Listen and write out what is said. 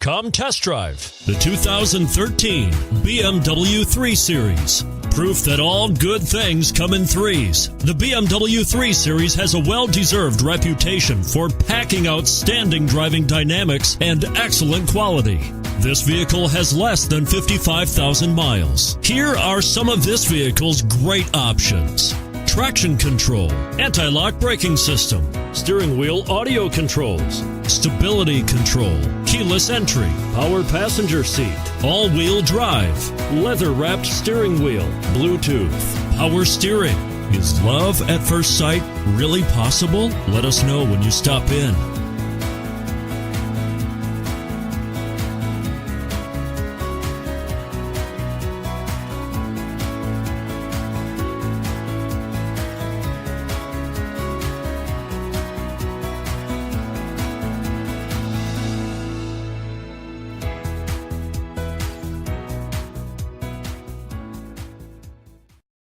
Come test drive the 2013 BMW 3 Series. Proof that all good things come in threes. The BMW 3 Series has a well-deserved reputation for packing outstanding driving dynamics and excellent quality. This vehicle has less than 55,000 miles. Here are some of this vehicle's great options: traction control, anti-lock braking system, steering wheel audio controls, stability control, keyless entry, power passenger seat, all-wheel drive, leather-wrapped steering wheel, Bluetooth, power steering. Is love at first sight really possible? Let us know when you stop in.